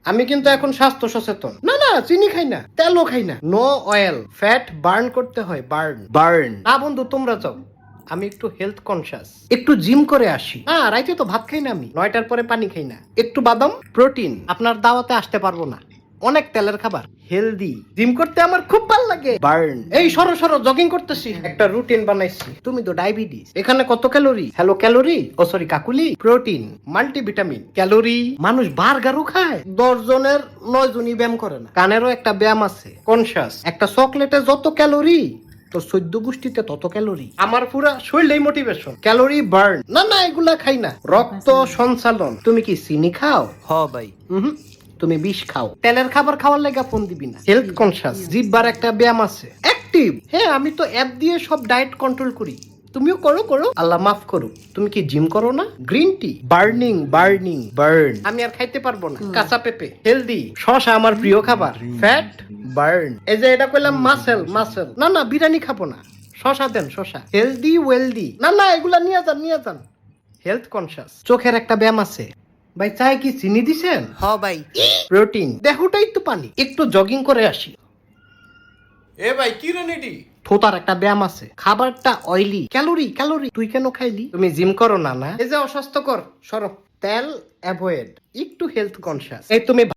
আমি কিন্তু এখন স্বাস্থ্য সচেতন। না না, চিনি খাই না, তেলও খাই না, নো অয়েল, ফ্যাট বার্ন করতে হয়, বার্ন বার্ন। না বন্ধু, তোমরা যাও, আমি একটু হেলথ কনসিয়াস, একটু জিম করে আসি। না, রাইতে তো ভাত খাই না, আমি 9টার পরে পানি খাই না। একটু বাদাম প্রোটিন। আপনার দাওয়াতে আসতে পারবো না, অনেক তেলের খাবার। হেলদি জিম করতে আমার খুব ভালো লাগে। বার্ন। এই সরো সরো, জগিং করতেছি, একটা রুটিন বানাইছি। তুমি তো ডায়াবেটিস, এখানে কত ক্যালোরি? হ্যালো ক্যালোরি, ও sorry Kakuli. Protein, multivitamin, calorie. মানুষ বার্গারও খায়, 10 জনের 9 জনই ব্যায়াম করে না। কানেরও একটা ব্যায়াম আছে, কনসিয়াস। একটা চকলেটে যত ক্যালোরি, তো 14 গোষ্ঠীতে তত ক্যালোরি। আমার পুরা শরীরেই মোটিভেশন, ক্যালোরি বার্ন। না না, এগুলা খাই না। রক্ত সঞ্চালন। তুমি কি চিনি খাও? হ ভাই। তুমি বিষ খাও। তেলের খাবার খাওয়ার লাগা ফোন দিবি না। হেলথ কনসিয়াস, জিব্বার একটা ব্যায়াম আছে, অ্যাক্টিভ। হ্যাঁ, আমি তো অ্যাপ দিয়ে সব ডায়েট কন্ট্রোল করি। তুমিও করো করো, আল্লাহ মাফ করো। তুমি কি জিম করো না? Green tea, burning burning burn. আমি আর খাইতে পারবো না। কাঁচা পেঁপে, হেলদি। শশা আমার প্রিয় খাবার। Fat burn. এই যে এটা কইলাম মাসেল মাসেল। না না, বিরিয়ানি খাবো না, শশা দেন শশা। Healthy wealthy. না না, এগুলা নিয়ে যান নিয়ে যান। Health conscious. চোখের একটা ব্যায়াম আছে। ভাই, চাই কি চিনি দিছেন? হ ভাই। প্রোটিন। দেহটাই তো পানি। একটু জগিং করে আসি। এ ভাই কি রে নেডি? থোতার একটা ব্যায়াম আছে, খাবারটা অয়েলি, ক্যালোরি ক্যালোরি। তুই কেন খাইলি? তুমি জিম করো না? না, এই যে অস্বাস্থ্যকর, সরো। তেল অ্যাভয়েড, একটু হেলথ কনসিয়াস। এই তুমি